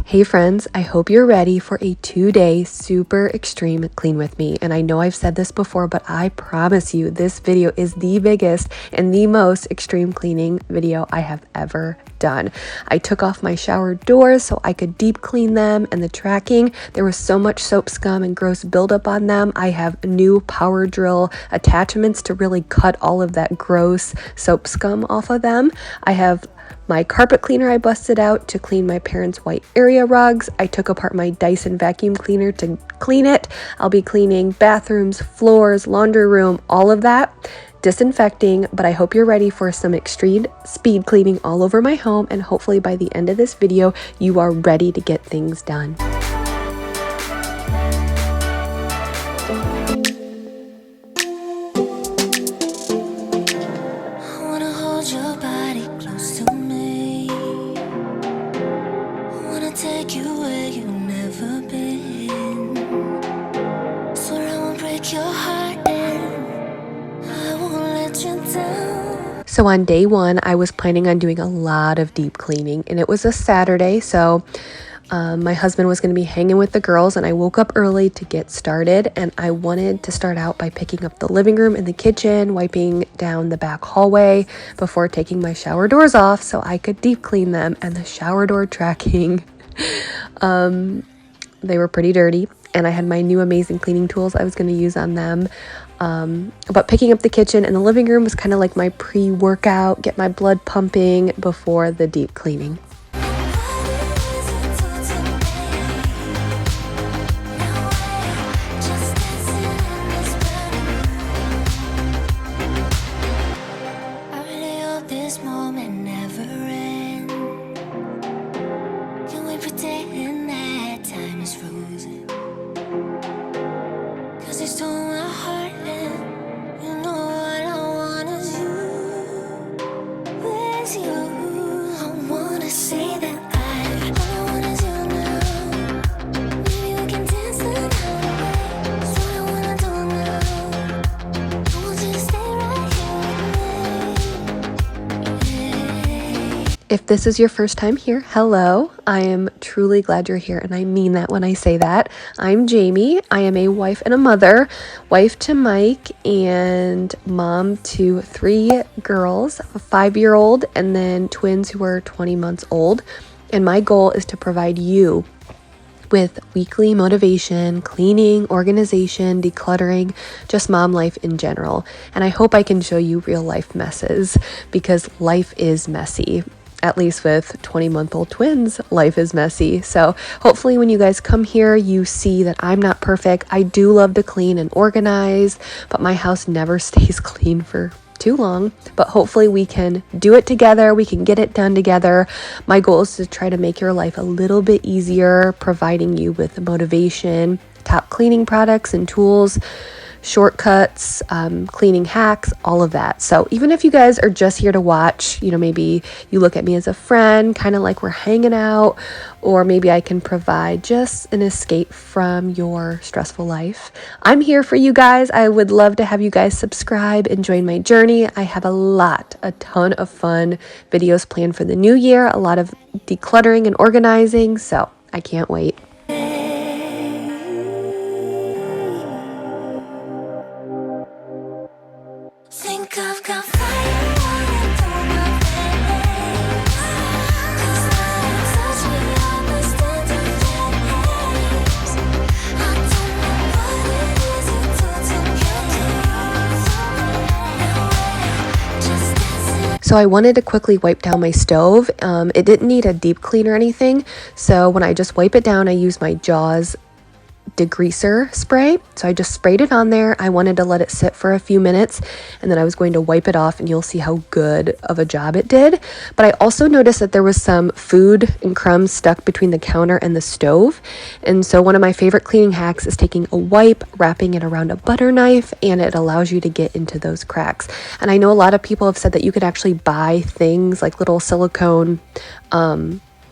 Hey friends, I hope you're ready for a 2-day super extreme clean with me. And I know I've said this before, but I promise you this video is the biggest and the most extreme cleaning video I have ever done. I took off my shower doors so I could deep clean them, and the tracking, there was so much soap scum and gross buildup on them. I have new power drill attachments to really cut all of that gross soap scum off of them. I have my carpet cleaner I busted out to clean my parents' white area rugs. I took apart my Dyson vacuum cleaner to clean it. I'll be cleaning bathrooms, floors, laundry room, all of that, disinfecting, but I hope you're ready for some extreme speed cleaning all over my home, and hopefully by the end of this video, you are ready to get things done. So on day one, I was planning on doing a lot of deep cleaning, and it was a Saturday, so my husband was going to be hanging with the girls, and I woke up early to get started, and I wanted to start out by picking up the living room and the kitchen, wiping down the back hallway before taking my shower doors off so I could deep clean them. And the shower door tracking, they were pretty dirty, and I had my new amazing cleaning tools I was going to use on them. But picking up the kitchen and the living room was kind of like my pre-workout, get my blood pumping before the deep cleaning. If this is your first time here, hello. I am truly glad you're here, and I mean that when I say that. I'm Jamie. I am a wife and a mother, wife to Mike, and mom to 3 girls, a 5-year-old, and then twins who are 20 months old. And my goal is to provide you with weekly motivation, cleaning, organization, decluttering, just mom life in general. And I hope I can show you real life messes, because life is messy. At least with 20-month-old twins, life is messy. So hopefully when you guys come here, you see that I'm not perfect. I do love to clean and organize, but my house never stays clean for too long. But hopefully we can do it together. We can get it done together. My goal is to try to make your life a little bit easier, providing you with motivation, top cleaning products and tools, shortcuts, cleaning hacks, all of that. So even if you guys are just here to watch, maybe you look at me as a friend, kind of like we're hanging out, or maybe I can provide just an escape from your stressful life. I'm here for you guys. I would love to have you guys subscribe and join my journey. I have a ton of fun videos planned for the new year, a lot of decluttering and organizing, so I can't wait. So I wanted to quickly wipe down my stove. It didn't need a deep clean or anything. So when I just wipe it down, I use my Jaws degreaser spray. So I just sprayed it on there. I wanted to let it sit for a few minutes, and then I was going to wipe it off, and you'll see how good of a job it did. But I also noticed that there was some food and crumbs stuck between the counter and the stove. And so one of my favorite cleaning hacks is taking a wipe, wrapping it around a butter knife, and it allows you to get into those cracks. And I know a lot of people have said that you could actually buy things like little silicone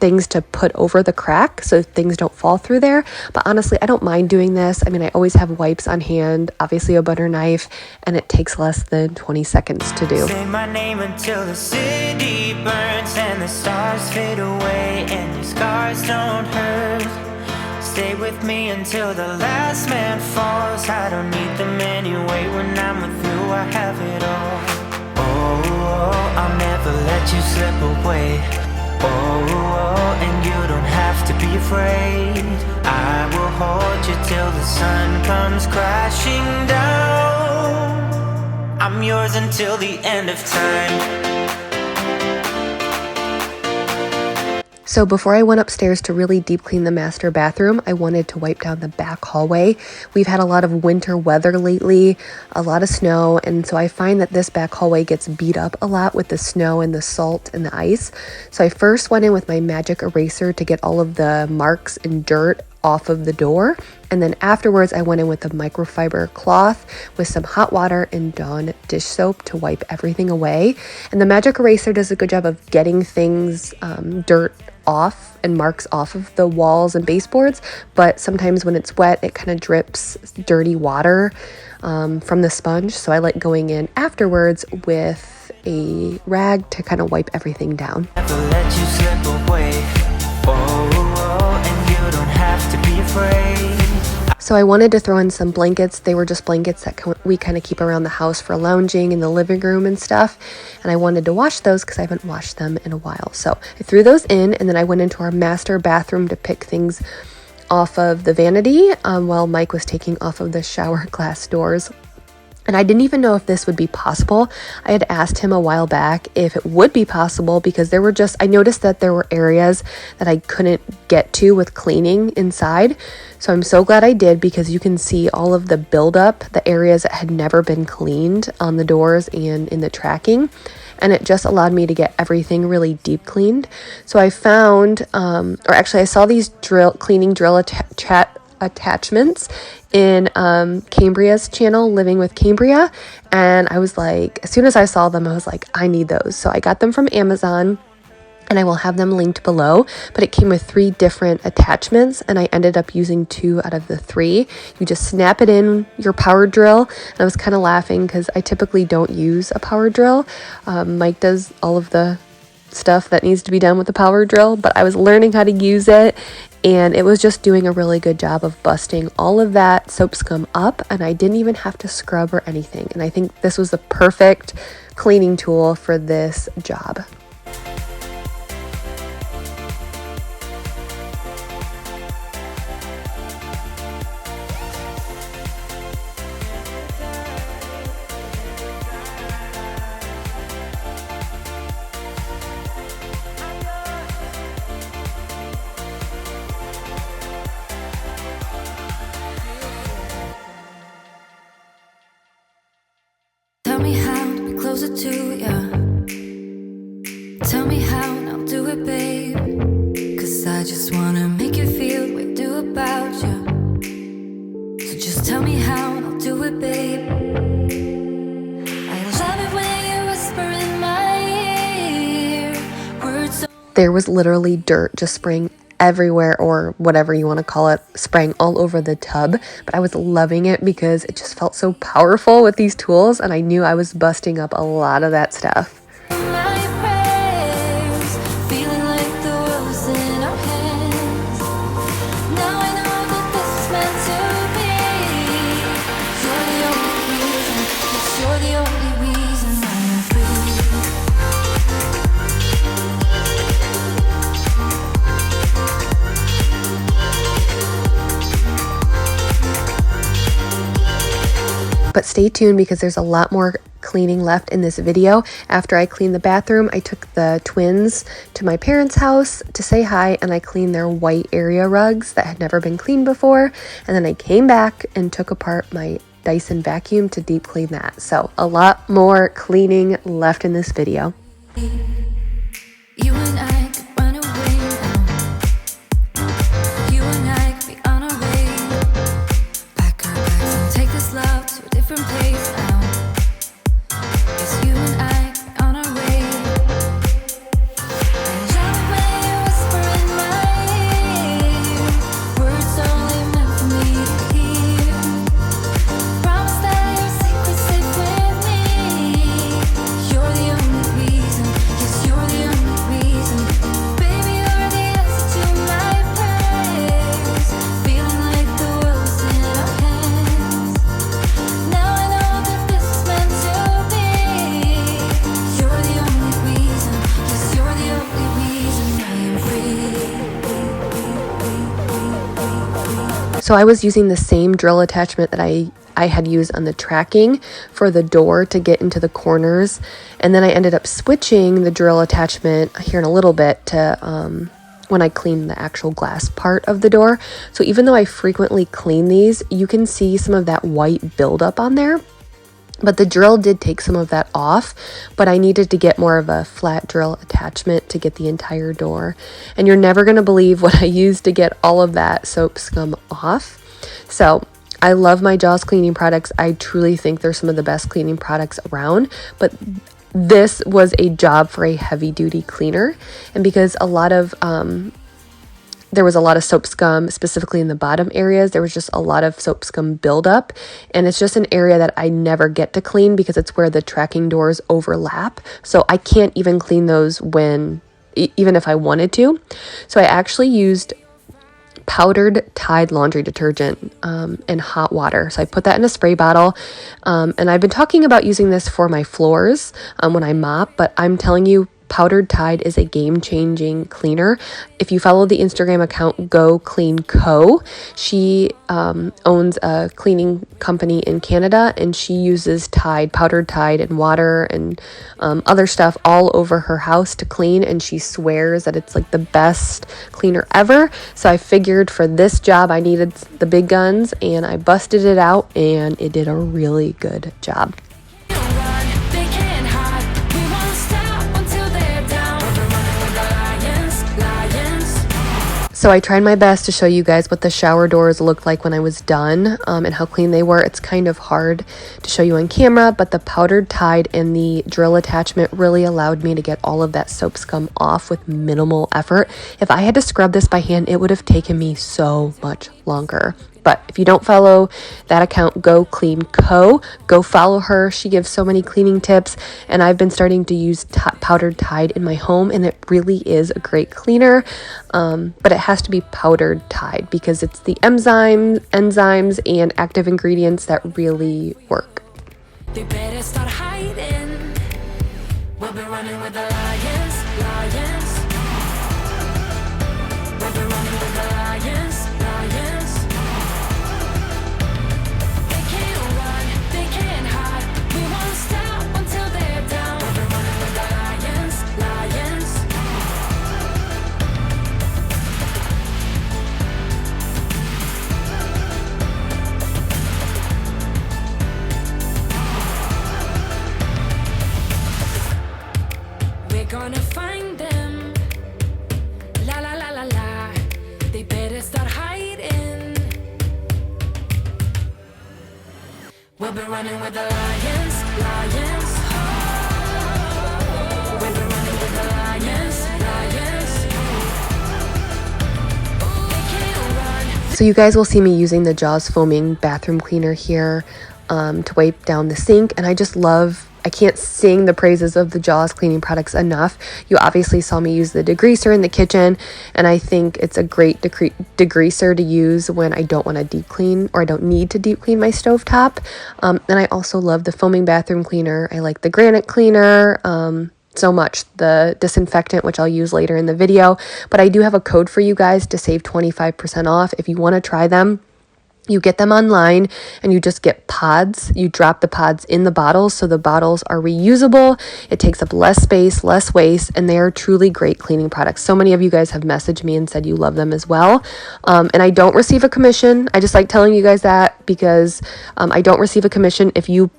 things to put over the crack so things don't fall through there. But honestly, I don't mind doing this. I mean, I always have wipes on hand, obviously a butter knife, and it takes less than 20 seconds to do. Say my name until the city burns and the stars fade away and your scars don't hurt. Stay with me until the last man falls. I don't need them anyway. When I'm with you, I have it all. Oh, I'll never let you slip away. Oh, and you don't have to be afraid. I will hold you till the sun comes crashing down. I'm yours until the end of time. So before I went upstairs to really deep clean the master bathroom, I wanted to wipe down the back hallway. We've had a lot of winter weather lately, a lot of snow, and so I find that this back hallway gets beat up a lot with the snow and the salt and the ice. So I first went in with my magic eraser to get all of the marks and dirt off of the door, and then afterwards I went in with a microfiber cloth with some hot water and Dawn dish soap to wipe everything away. And the magic eraser does a good job of getting things, dirt off and marks off of the walls and baseboards, but sometimes when it's wet it kind of drips dirty water from the sponge, so I like going in afterwards with a rag to kind of wipe everything down. Never let you slip away. Oh, and you don't have to be afraid. So I wanted to throw in some blankets. They were just blankets that we kind of keep around the house for lounging in the living room and stuff. And I wanted to wash those because I haven't washed them in a while. So I threw those in, and then I went into our master bathroom to pick things off of the vanity while Mike was taking off of the shower glass doors. And I didn't even know if this would be possible. I had asked him a while back if it would be possible because I noticed that there were areas that I couldn't get to with cleaning inside. So I'm so glad I did, because you can see all of the buildup, the areas that had never been cleaned on the doors and in the tracking. And it just allowed me to get everything really deep cleaned. So I found, I saw these cleaning drill attachments in Cambria's channel, Living with Cambria, and I was like, as soon as I saw them, I was like, I need those. So I got them from Amazon, and I will have them linked below, but it came with 3 different attachments, and I ended up using 2 out of the 3. You just snap it in your power drill, and I was kind of laughing because I typically don't use a power drill. Mike does all of the stuff that needs to be done with the power drill, but I was learning how to use it, and it was just doing a really good job of busting all of that soap scum up, and I didn't even have to scrub or anything. And I think this was the perfect cleaning tool for this job. Tell me how to be closer to ya. Tell me how and I'll do it, babe. 'Cause I just wanna make you feel the way I do about ya. So just tell me how and I'll do it, babe. I love it when you whisper in my ear words so. There was literally dirt just spraying everywhere, or whatever you want to call it, spraying all over the tub, but I was loving it because it just felt so powerful with these tools, and I knew I was busting up a lot of that stuff. My prayers, feeling like the world is in our hands. Now I know that this is meant to be. You're the only reason, yes, you're the only reason I'm free. But stay tuned because there's a lot more cleaning left in this video. After I cleaned the bathroom, I took the twins to my parents' house to say hi, and I cleaned their white area rugs that had never been cleaned before. And then I came back and took apart my Dyson vacuum to deep clean that. So a lot more cleaning left in this video. You and I could run away now. You and I could be on our way. Pack our bags and take this love to a different place now. Yes, you and I could be on our way. I love it when you whisper in So I was using the same drill attachment that I had used on the tracking for the door to get into the corners. And then I ended up switching the drill attachment here in a little bit to when I clean the actual glass part of the door. So even though I frequently clean these, you can see some of that white buildup on there. But the drill did take some of that off, but I needed to get more of a flat drill attachment to get the entire door. And you're never going to believe what I used to get all of that soap scum off. So I love my Jaws cleaning products. I truly think they're some of the best cleaning products around, but this was a job for a heavy duty cleaner. And because there was a lot of soap scum, specifically in the bottom areas. There was just a lot of soap scum buildup. And it's just an area that I never get to clean because it's where the tracking doors overlap. So I can't even clean those even if I wanted to. So I actually used powdered Tide laundry detergent and hot water. So I put that in a spray bottle. And I've been talking about using this for my floors when I mop, but I'm telling you, powdered Tide is a game-changing cleaner. If you follow the Instagram account Go Clean Co, she owns a cleaning company in Canada, and she uses powdered Tide and water and other stuff all over her house to clean, and she swears that it's like the best cleaner ever. So I figured for this job I needed the big guns, and I busted it out, and it did a really good job. So I tried my best to show you guys what the shower doors looked like when I was done and how clean they were. It's kind of hard to show you on camera, but the powdered Tide and the drill attachment really allowed me to get all of that soap scum off with minimal effort. If I had to scrub this by hand, it would have taken me so much longer. But if you don't follow that account, Go Clean Co, go follow her. She gives so many cleaning tips, and I've been starting to use powdered Tide in my home, and it really is a great cleaner. But it has to be powdered Tide because it's the enzymes and active ingredients that really work. They better start hiding. We'll be running with the lions. We'll be running with the lions. They can't run, they can't hide. We won't stop until they're down. We'll be running with the lions. We're gonna find them. La la la la la. They better start hiding. We'll be running with the lions. We'll be running with the lions. They can't run. So you guys will see me using the Jaws foaming bathroom cleaner here to wipe down the sink, and I can't sing the praises of the Jaws cleaning products enough. You obviously saw me use the degreaser in the kitchen, and I think it's a great degreaser to use when I don't want to deep clean or I don't need to deep clean my stovetop. And I also love the foaming bathroom cleaner. I like the granite cleaner so much, the disinfectant, which I'll use later in the video. But I do have a code for you guys to save 25% off. If you want to try them, you get them online and you just get pods. You drop the pods in the bottles, so the bottles are reusable. It takes up less space, less waste, and they are truly great cleaning products. So many of you guys have messaged me and said you love them as well. And I don't receive a commission. I just like telling you guys that because I don't receive a commission if you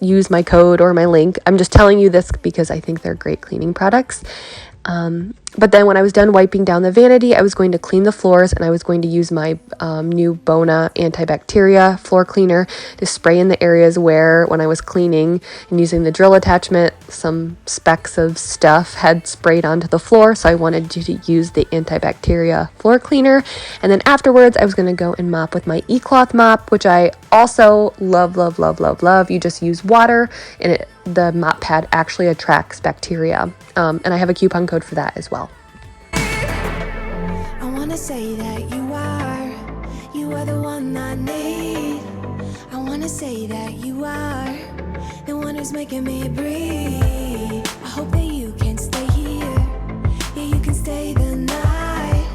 use my code or my link. I'm just telling you this because I think they're great cleaning products. But then when I was done wiping down the vanity, I was going to clean the floors, and I was going to use my new Bona antibacteria floor cleaner to spray in the areas where, when I was cleaning and using the drill attachment, some specks of stuff had sprayed onto the floor. So I wanted to use the antibacteria floor cleaner. And then afterwards, I was going to go and mop with my e-cloth mop, which I also love. You just use water, and the mop pad actually attracts bacteria. And I have a coupon code for that as well. I wanna say that you are the one I need. I wanna say that you are the one who's making me breathe. I hope that you can stay here. Yeah, you can stay the night.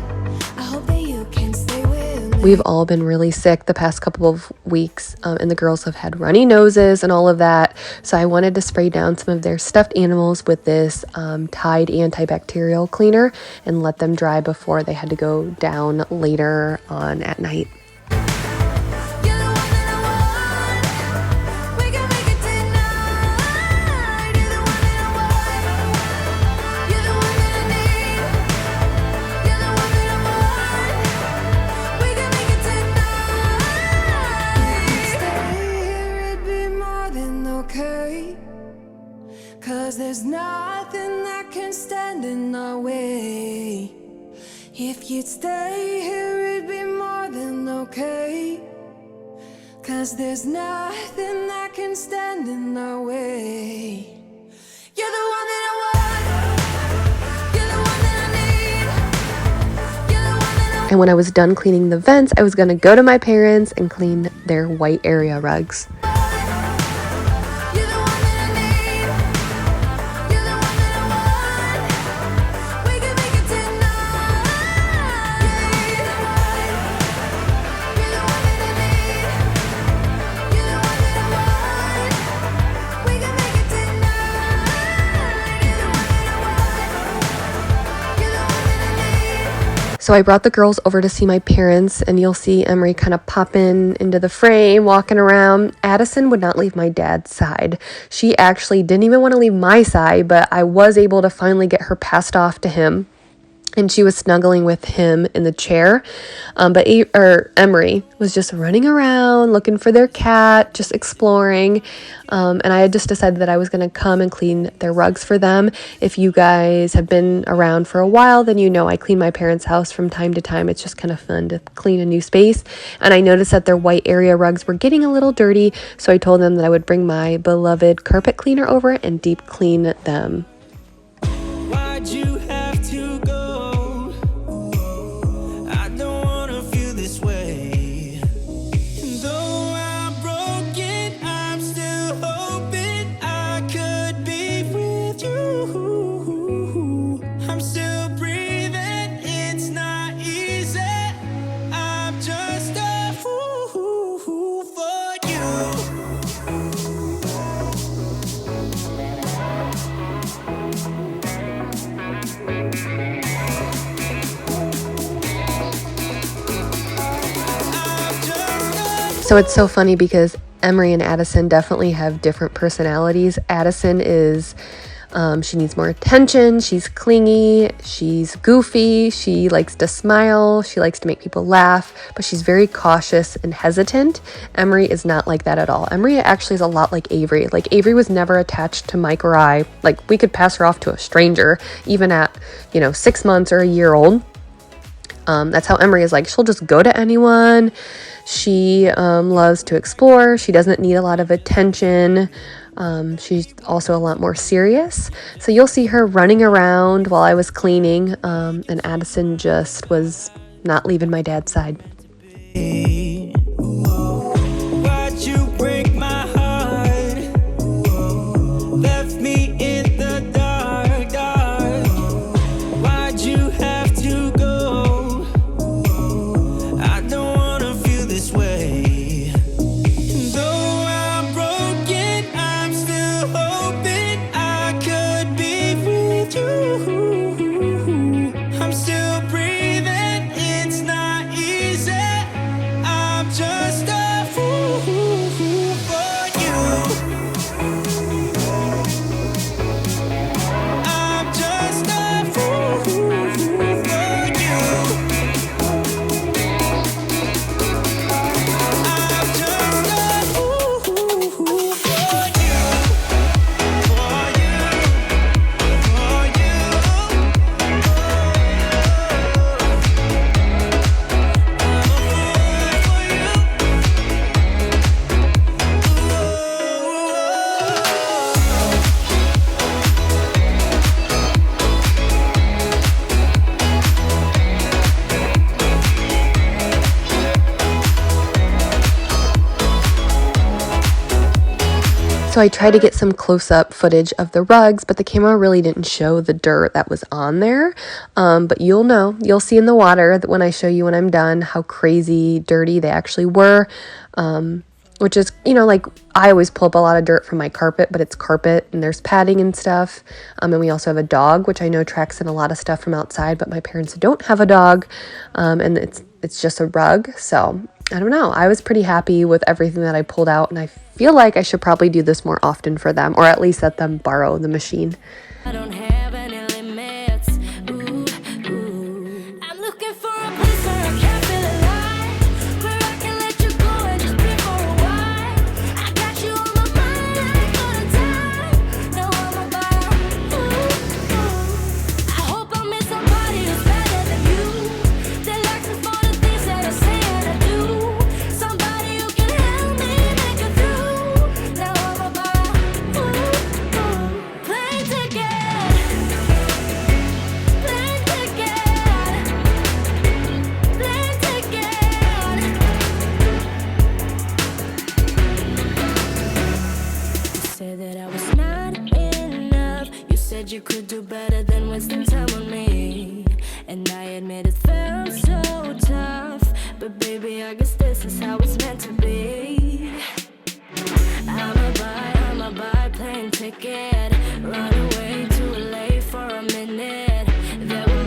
I hope that you can stay with me. We've all been really sick the past couple of weeks, and the girls have had runny noses and all of that. So I wanted to spray down some of their stuffed animals with this Tide antibacterial cleaner and let them dry before they had to go down later on at night. Cause there's nothing that can stand in our way. If you'd stay here, it'd be more than okay. Cause there's nothing that can stand in our way. You're the one that I want. You're the one that I need. You're the one that I. And when I was done cleaning the vents, I was gonna go to my parents and clean their white area rugs. So I brought the girls over to see my parents, and you'll see Emery kind of popping into the frame, walking around. Addison would not leave my dad's side. She actually didn't even want to leave my side, but I was able to finally get her passed off to him. And she was snuggling with him in the chair. But Emery was just running around, looking for their cat, just exploring. And I had just decided that I was going to come and clean their rugs for them. If you guys have been around for a while, then you know I clean my parents' house from time to time. It's just kind of fun to clean a new space. And I noticed that their white area rugs were getting a little dirty. So I told them that I would bring my beloved carpet cleaner over and deep clean them. Why'd you have to go? So it's so funny because Emery and Addison definitely have different personalities. Addison is, she needs more attention, she's clingy, she's goofy, she likes to smile, she likes to make people laugh, but she's very cautious and hesitant. Emery is not like that at all. Emery actually is a lot like Avery. Like Avery was never attached to Mike or I. Like we could pass her off to a stranger, even at, 6 months or a year old. That's how Emery is like. She'll just go to anyone. She loves to explore. She doesn't need a lot of attention. She's also a lot more serious. So you'll see her running around while I was cleaning, and Addison just was not leaving my dad's side. Why'd you break my heart? Left me in the dark, dark. Why'd you have to go? I don't wanna feel this way. Though I'm broken, I'm still hoping I could be with you. I'm still breathing, it's not easy. So I tried to get some close-up footage of the rugs, but the camera really didn't show the dirt that was on there. But you'll see in the water that when I show you when I'm done how crazy dirty they actually were. Which is, like I always pull up a lot of dirt from my carpet, but it's carpet and there's padding and stuff. And we also have a dog, which I know tracks in a lot of stuff from outside, but my parents don't have a dog. And it's just a rug. So I don't know. I was pretty happy with everything that I pulled out, and I feel like I should probably do this more often for them, or at least let them borrow the machine. I don't have any limits. Ooh, ooh. I'm looking for a place where I can feel alive, where I can let you go and just be for a while. I got you on my mind, I ain't gonna die. Now I'm about, ooh, ooh. I hope I meet somebody who's better than you, that likes me for the things that I say and I do. Somebody who can help me make it through. Now I'm about, ooh, ooh. Play together, play together, play together. You said that I was not enough. You said you could do better than wasting time on me. And I admit it felt so tough. But baby, I guess this is how it's meant to be. I'm a buy plane ticket. Run away to LA for a minute. There will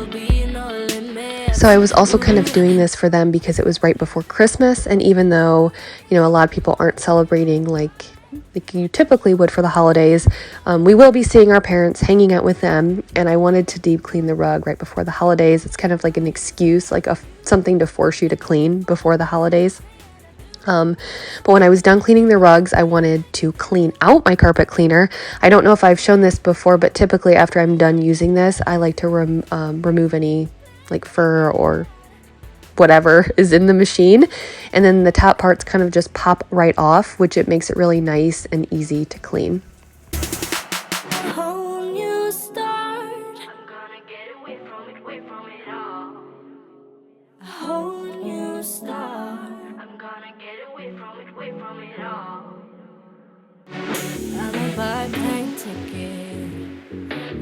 be no limit. So I was also kind of doing this for them because it was right before Christmas, and even though, a lot of people aren't celebrating like you typically would for the holidays, we will be seeing our parents, hanging out with them, and I wanted to deep clean the rug right before the holidays. It's kind of like an excuse, like something to force you to clean before the holidays. But when I was done cleaning the rugs, I wanted to clean out my carpet cleaner. I don't know if I've shown this before, but typically after I'm done using this, I like to remove any like fur or whatever is in the machine, and then the top parts kind of just pop right off, which it makes it really nice and easy to clean. A whole new start. I'm gonna get away from it all. A whole new start. I'm gonna get away from it all. I'm a buy plane ticket.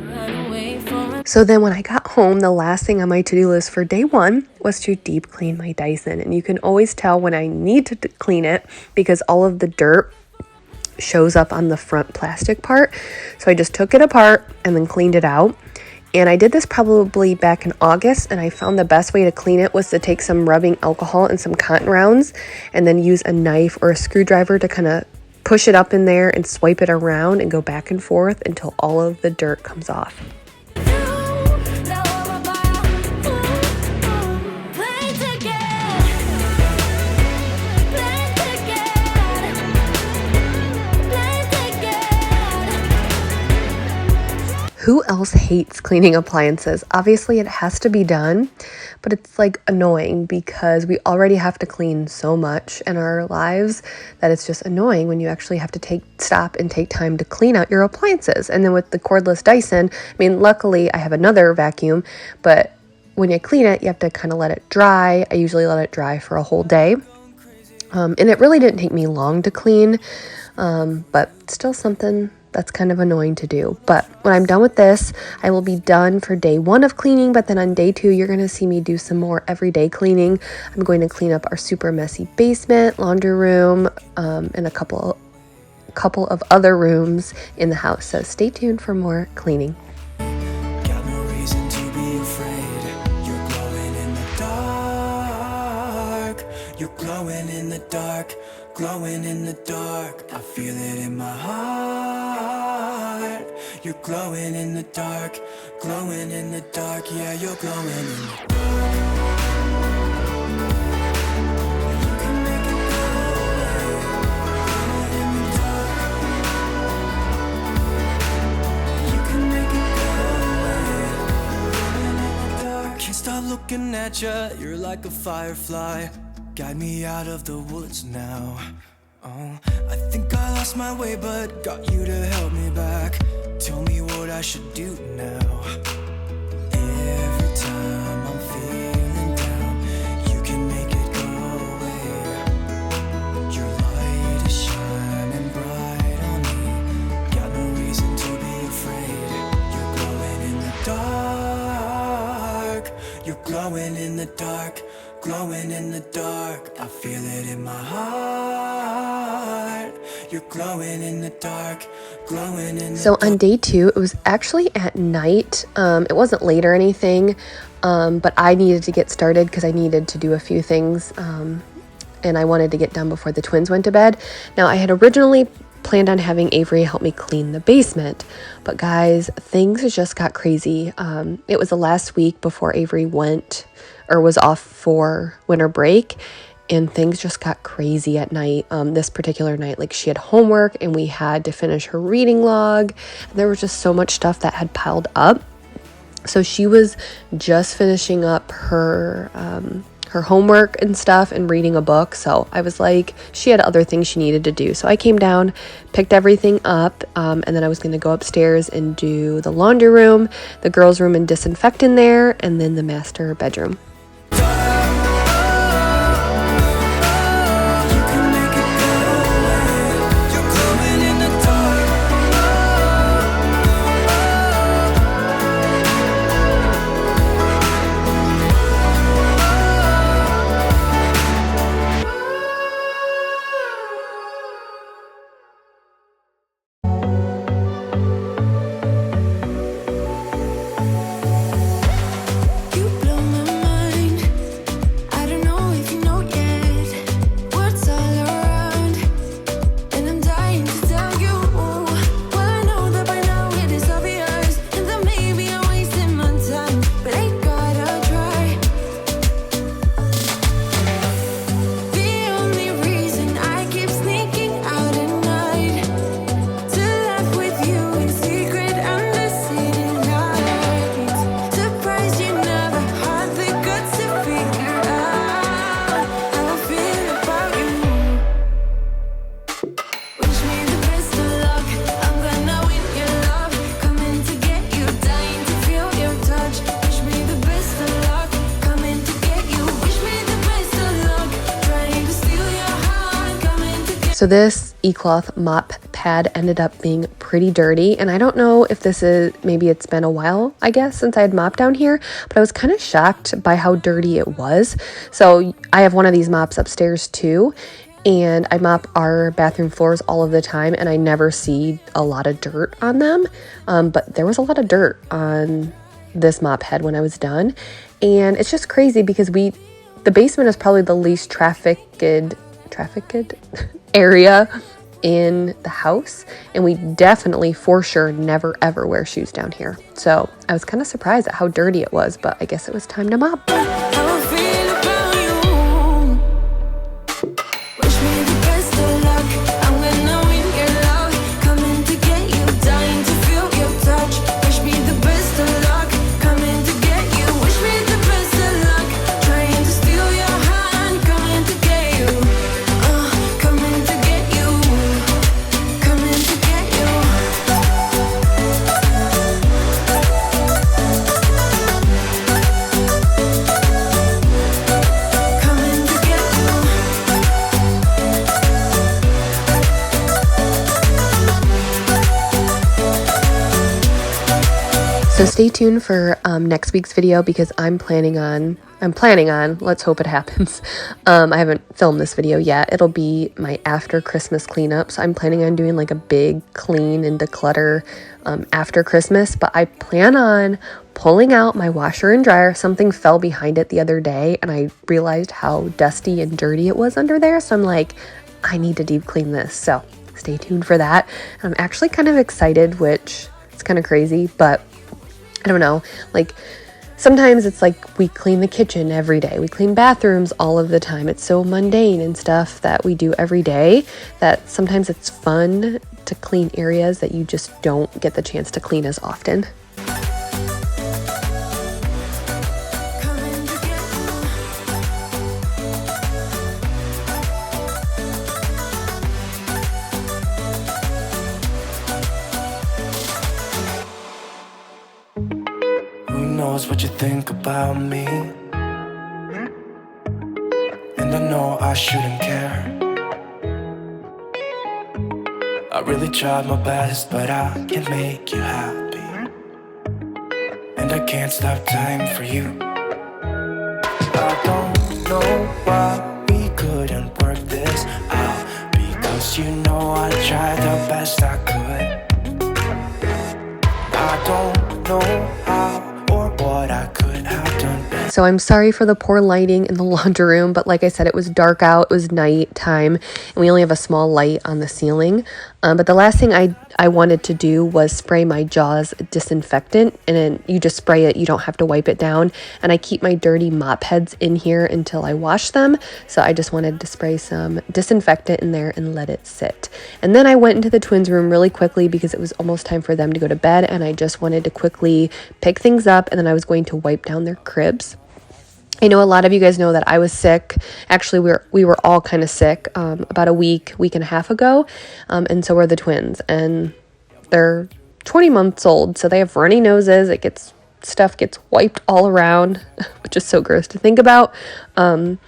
Run away from it. So then when I got home, the last thing on my to-do list for day one was to deep clean my Dyson. And you can always tell when I need to clean it because all of the dirt shows up on the front plastic part. So I just took it apart and then cleaned it out. And I did this probably back in August, and I found the best way to clean it was to take some rubbing alcohol and some cotton rounds and then use a knife or a screwdriver to kind of push it up in there and swipe it around and go back and forth until all of the dirt comes off. Now I'm about, ooh, ooh. Play together, play together, play together. Who else hates cleaning appliances? Obviously, it has to be done, but it's like annoying because we already have to clean so much in our lives that it's just annoying when you actually have to stop and take time to clean out your appliances. And then with the cordless Dyson, luckily I have another vacuum, but when you clean it, you have to kind of let it dry. I usually let it dry for a whole day. And it really didn't take me long to clean, but still something that's kind of annoying to do. But when I'm done with this, I will be done for day one of cleaning, but then on day two, you're going to see me do some more everyday cleaning. I'm going to clean up our super messy basement, laundry room, and a couple of other rooms in the house. So stay tuned for more cleaning. Got no reason to be afraid. You're glowing in the dark. You're glowing in the dark. Glowing in the dark. I feel it in my heart. You're glowing in the dark. Glowing in the dark. Yeah, you're glowing in the dark. You can make it go away. Glowing in the dark. You can make it go away. Glowing in the dark. Can't stop looking at you. You're like a firefly. Guide me out of the woods now. Oh, I think I lost my way, but got you to help me back. Tell me what I should do now. Every time I'm feeling down, you can make it go away. Your light is shining bright. You're glowing in the dark, glowing in the dark. I feel it in my heart. You're glowing in the dark, glowing in the So dark. on day 2, it was actually at night. It wasn't late or anything, but I needed to get started because I needed to do a few things, and I wanted to get done before the twins went to bed. Now, I had originally planned on having Avery help me clean the basement, but guys, things just got crazy. It was the last week before Avery went or was off for winter break, and things just got crazy at night. This particular night, like, she had homework and we had to finish her reading log. There was just so much stuff that had piled up. So she was just finishing up her homework and stuff and reading a book. So I was like, she had other things she needed to do. So I came down, picked everything up, and then I was going to go upstairs and do the laundry room, the girls' room, and disinfect in there, and then the master bedroom. So this eCloth mop pad ended up being pretty dirty, and I don't know if this is, maybe it's been a while, I guess, since I had mopped down here, but I was kind of shocked by how dirty it was. So I have one of these mops upstairs too, and I mop our bathroom floors all of the time, and I never see a lot of dirt on them, but there was a lot of dirt on this mop head when I was done. And it's just crazy because the basement is probably the least trafficked area in the house, and we definitely for sure never ever wear shoes down here. So I was kind of surprised at how dirty it was, but I guess it was time to mop. So stay tuned for next week's video because I'm planning on, let's hope it happens. I haven't filmed this video yet. It'll be my after Christmas cleanup. So I'm planning on doing like a big clean and declutter after Christmas, but I plan on pulling out my washer and dryer. Something fell behind it the other day and I realized how dusty and dirty it was under there. So I'm like, I need to deep clean this. So stay tuned for that. I'm actually kind of excited, which is kind of crazy, but I don't know, like sometimes it's like we clean the kitchen every day. We clean bathrooms all of the time. It's so mundane and stuff that we do every day that sometimes it's fun to clean areas that you just don't get the chance to clean as often. What you think about me, and I know I shouldn't care. I really tried my best, but I can't make you happy, and I can't stop time for you. I don't know why we couldn't work this out, because you know I tried the best I could. I don't know how or what I could have done better. So I'm sorry for the poor lighting in the laundry room, but like I said, it was dark out, it was night time, and we only have a small light on the ceiling. But the last thing I wanted to do was spray my Jaws disinfectant, and then you just spray it, you don't have to wipe it down. And I keep my dirty mop heads in here until I wash them, so I just wanted to spray some disinfectant in there and let it sit. And then I went into the twins' room really quickly because it was almost time for them to go to bed, and I just wanted to quickly pick things up, and then I was going to wipe down their cribs. I know a lot of you guys know that I was sick. Actually, we were all kind of sick about a week and a half ago, and so were the twins. And they're 20 months old, so they have runny noses. Stuff gets wiped all around, which is so gross to think about. And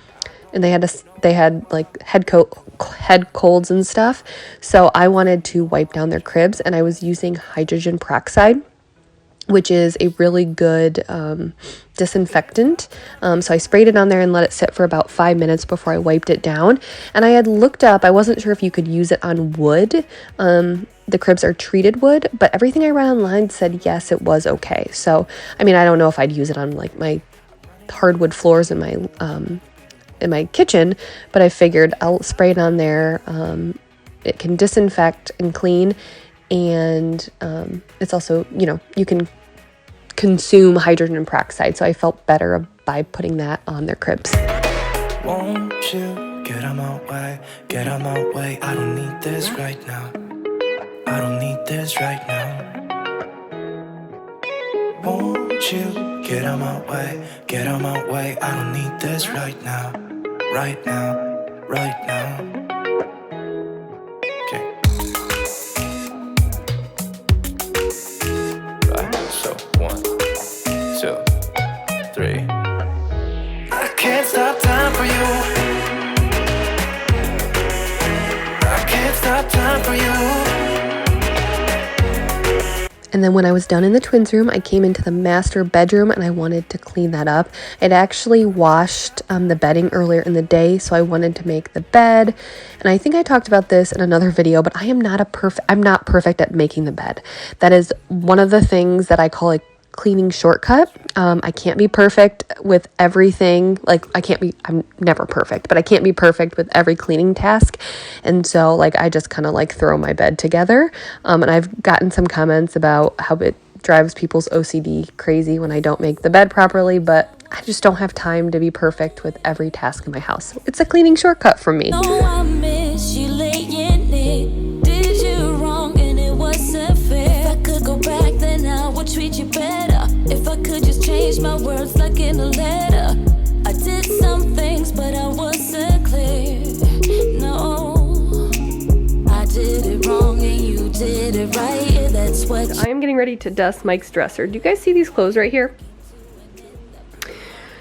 they had like head colds and stuff. So I wanted to wipe down their cribs, and I was using hydrogen peroxide, which is a really good disinfectant. So I sprayed it on there and let it sit for about 5 minutes before I wiped it down. And I had looked up, I wasn't sure if you could use it on wood. The cribs are treated wood, but everything I read online said yes, it was okay. So, I mean, I don't know if I'd use it on like my hardwood floors in my kitchen, but I figured I'll spray it on there. It can disinfect and clean. And it's also, you can consume hydrogen peroxide, so I felt better by putting that on their cribs. Won't you get out my way, get out my way? I don't need this right now. I don't need this right now. Won't you get out my way, get out my way? I don't need this right now, right now, right now. So 1, 2, 3. I can't stop time for you. I can't stop time for you. And then when I was done in the twins' room, I came into the master bedroom and I wanted to clean that up. I'd actually washed the bedding earlier in the day, so I wanted to make the bed. And I think I talked about this in another video, but I'm not perfect at making the bed. That is one of the things that I call a cleaning shortcut. I can't be perfect with everything. I'm never perfect, but I can't be perfect with every cleaning task. And so I just kind of throw my bed together. And I've gotten some comments about how it drives people's OCD crazy when I don't make the bed properly, but I just don't have time to be perfect with every task in my house. It's a cleaning shortcut for me. Oh, I miss you laying it. Did you wrong and it wasn't fair. If I could go back, then I would treat you better. If I could just change my words like in a letter. I did some things, but I wasn't clear. No, I did it wrong and you did it right. Yeah, that's what I am getting ready to dust Mike's dresser. Do you guys see these clothes right here?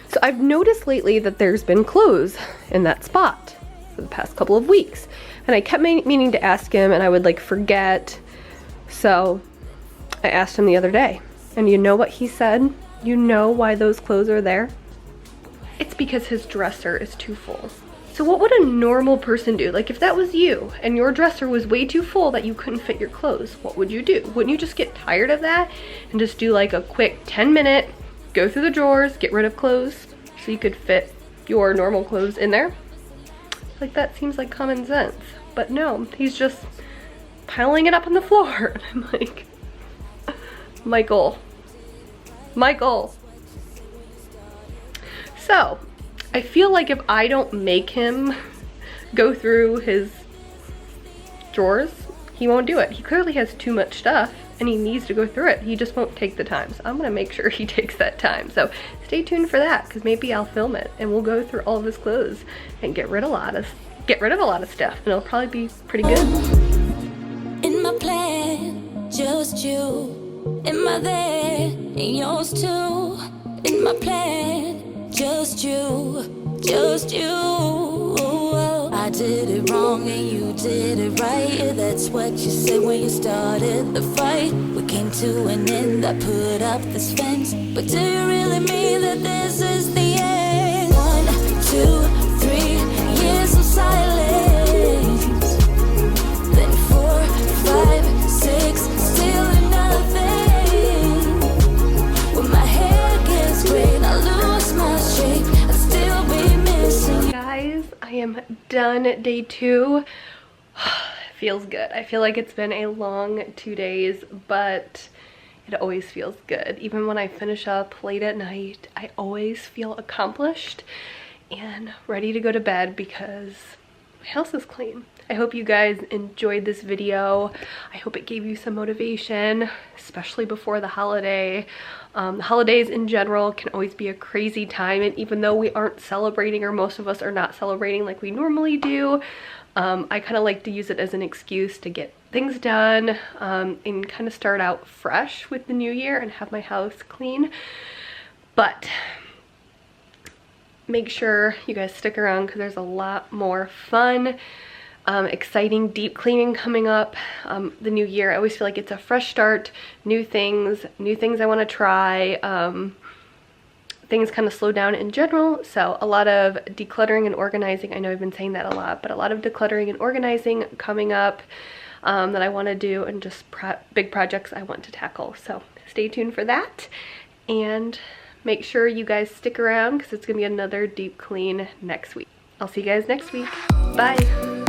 So I've noticed lately that there's been clothes in that spot for the past couple of weeks. And I kept meaning to ask him, and I would forget. So I asked him the other day. And you know what he said? You know why those clothes are there? It's because his dresser is too full. So what would a normal person do? If that was you and your dresser was way too full that you couldn't fit your clothes, what would you do? Wouldn't you just get tired of that and just do a quick 10-minute, go through the drawers, get rid of clothes so you could fit your normal clothes in there? That seems like common sense. But no, he's just piling it up on the floor. And I'm like, Michael. So, I feel like if I don't make him go through his drawers, he won't do it. He clearly has too much stuff and he needs to go through it. He just won't take the time. So I'm gonna make sure he takes that time. So stay tuned for that, because maybe I'll film it and we'll go through all of his clothes and get rid of a lot of stuff, and it'll probably be pretty good. in my plan, just you. In my there, and yours too. In my plan, just you, just you. I did it wrong and you did it right. Yeah, that's what you said when you started the fight. We came to an end, I put up this fence. But do you really mean that this is the end? I am done day 2. Feels good. I feel like it's been a long 2 days, but it always feels good. Even when I finish up late at night, I always feel accomplished and ready to go to bed because my house is clean. I hope you guys enjoyed this video. I hope it gave you some motivation, especially before the holiday. The holidays in general can always be a crazy time, and even though we aren't celebrating, or most of us are not celebrating like we normally do, I kind of like to use it as an excuse to get things done and kind of start out fresh with the new year and have my house clean. But make sure you guys stick around because there's a lot more fun, exciting deep cleaning coming up. The new year, I always feel like it's a fresh start, new things I want to try. Things kind of slow down in general, so a lot of decluttering and organizing. I know I've been saying that a lot, but a lot of decluttering and organizing coming up that I want to do, and just big projects I want to tackle. So stay tuned for that, and make sure you guys stick around because it's gonna be another deep clean next week. I'll see you guys next week. Bye.